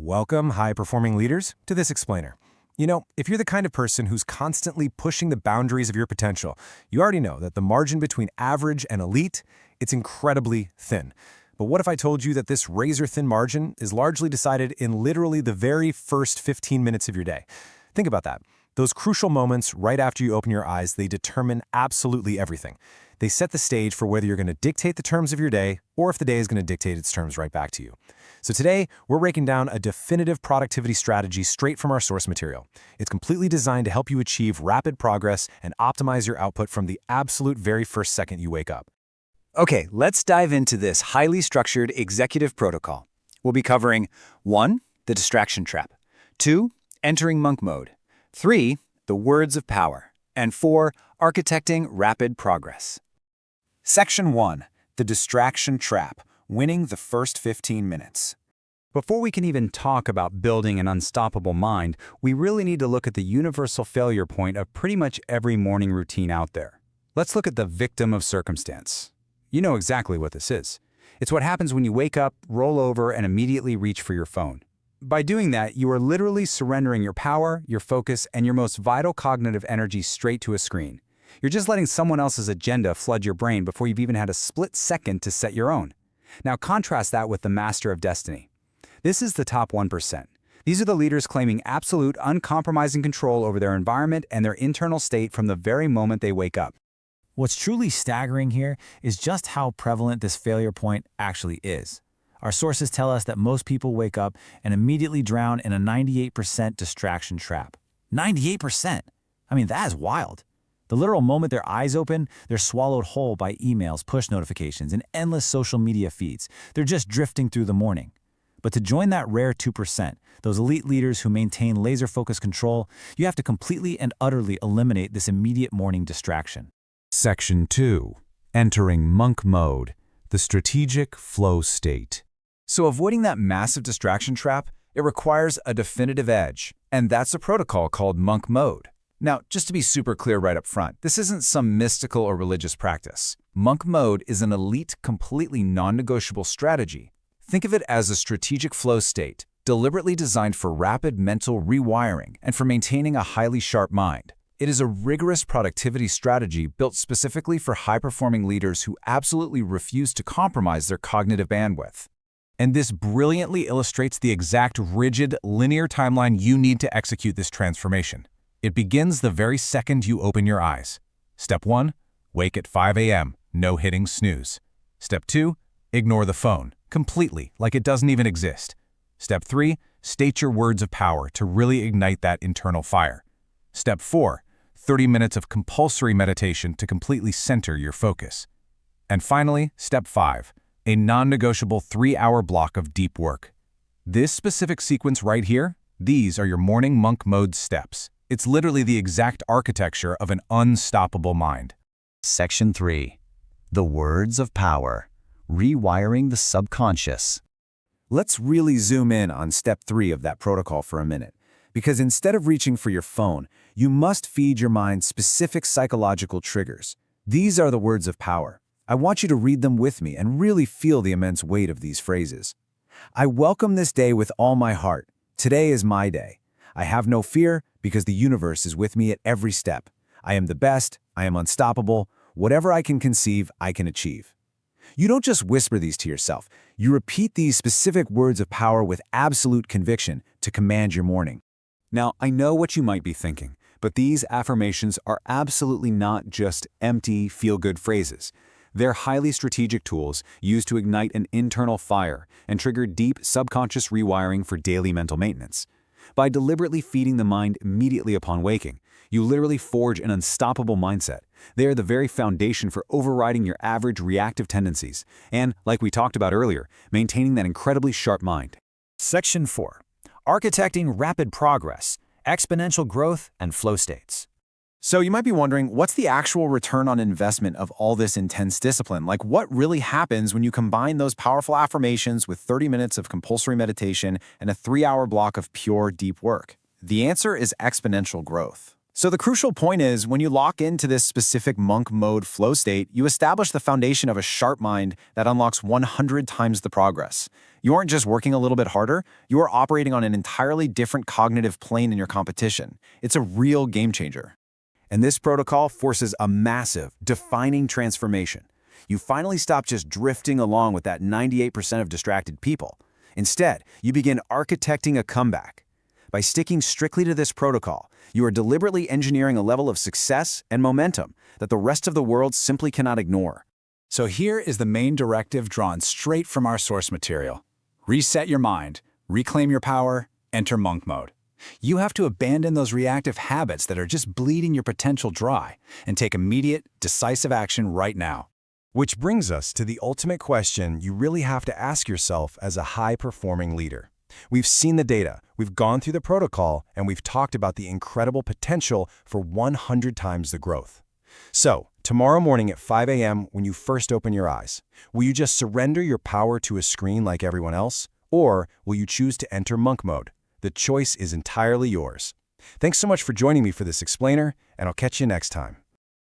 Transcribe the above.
Welcome, high-performing leaders, to this explainer. You know, if you're the kind of person who's constantly pushing the boundaries of your potential, you already know that the margin between average and elite, it's incredibly thin. But what if I told you that this razor-thin margin is largely decided in literally the very first 15 minutes of your day? Think about that. Those crucial moments right after you open your eyes, they determine absolutely everything. They set the stage for whether you're going to dictate the terms of your day or if the day is going to dictate its terms right back to you. So today, we're breaking down a definitive productivity strategy straight from our source material. It's completely designed to help you achieve rapid progress and optimize your output from the absolute very first second you wake up. Okay, let's dive into this highly structured executive protocol. We'll be covering 1. The distraction trap, 2. Entering monk mode, 3. The words of power, and 4. Architecting rapid progress. Section 1. The distraction trap, winning the first 15 minutes. Before we can even talk about building an unstoppable mind, we really need to look at the universal failure point of pretty much every morning routine out there. Let's look at the victim of circumstance. You know exactly what this is. It's what happens when you wake up, roll over, and immediately reach for your phone. By doing that, you are literally surrendering your power, your focus, and your most vital cognitive energy straight to a screen. You're just letting someone else's agenda flood your brain before you've even had a split second to set your own. Now contrast that with the master of destiny. This is the top 1%. These are the leaders claiming absolute, uncompromising control over their environment and their internal state from the very moment they wake up. What's truly staggering here is just how prevalent this failure point actually is. Our sources tell us that most people wake up and immediately drown in a 98% distraction trap. 98%! I mean, that is wild. The literal moment their eyes open, they're swallowed whole by emails, push notifications, and endless social media feeds. They're just drifting through the morning. But to join that rare 2%, those elite leaders who maintain laser-focused control, you have to completely and utterly eliminate this immediate morning distraction. Section 2. Entering monk mode, the strategic flow state. So avoiding that massive distraction trap, it requires a definitive edge, and that's a protocol called monk mode. Now, just to be super clear right up front, this isn't some mystical or religious practice. Monk mode is an elite, completely non-negotiable strategy. Think of it as a strategic flow state, deliberately designed for rapid mental rewiring and for maintaining a highly sharp mind. It is a rigorous productivity strategy built specifically for high-performing leaders who absolutely refuse to compromise their cognitive bandwidth. And this brilliantly illustrates the exact rigid, linear timeline you need to execute this transformation. It begins the very second you open your eyes. Step 1, wake at 5 a.m., no hitting snooze. Step 2, ignore the phone, completely, like it doesn't even exist. Step 3, state your words of power to really ignite that internal fire. Step 4, 30 minutes of compulsory meditation to completely center your focus. And finally, Step 5, a non-negotiable 3-hour block of deep work. This specific sequence right here, these are your morning monk mode steps. It's literally the exact architecture of an unstoppable mind. Section 3. The words of power. Rewiring the subconscious. Let's really zoom in on step 3 of that protocol for a minute. Because instead of reaching for your phone, you must feed your mind specific psychological triggers. These are the words of power. I want you to read them with me and really feel the immense weight of these phrases. I welcome this day with all my heart. Today is my day. I have no fear because the universe is with me at every step. I am the best. I am unstoppable. Whatever I can conceive, I can achieve. You don't just whisper these to yourself. You repeat these specific words of power with absolute conviction to command your morning. Now, I know what you might be thinking, but these affirmations are absolutely not just empty, feel-good phrases. They're highly strategic tools used to ignite an internal fire and trigger deep subconscious rewiring for daily mental maintenance. By deliberately feeding the mind immediately upon waking, you literally forge an unstoppable mindset. They are the very foundation for overriding your average reactive tendencies and, like we talked about earlier, maintaining that incredibly sharp mind. Section 4. Architecting rapid progress, exponential growth, and flow states. So you might be wondering, what's the actual return on investment of all this intense discipline? Like, what really happens when you combine those powerful affirmations with 30 minutes of compulsory meditation and a 3-hour block of pure deep work? The answer is exponential growth. So the crucial point is, when you lock into this specific monk mode flow state, you establish the foundation of a sharp mind that unlocks 100 times the progress. You aren't just working a little bit harder, you are operating on an entirely different cognitive plane in your competition. It's a real game changer. And this protocol forces a massive, defining transformation. You finally stop just drifting along with that 98% of distracted people. Instead, you begin architecting a comeback. By sticking strictly to this protocol, you are deliberately engineering a level of success and momentum that the rest of the world simply cannot ignore. So here is the main directive drawn straight from our source material. Reset your mind, reclaim your power, enter monk mode. You have to abandon those reactive habits that are just bleeding your potential dry and take immediate, decisive action right now. Which brings us to the ultimate question you really have to ask yourself as a high-performing leader. We've seen the data, we've gone through the protocol, and we've talked about the incredible potential for 100 times the growth. So, tomorrow morning at 5 a.m. when you first open your eyes, will you just surrender your power to a screen like everyone else? Or will you choose to enter monk mode? The choice is entirely yours. Thanks so much for joining me for this explainer, and I'll catch you next time.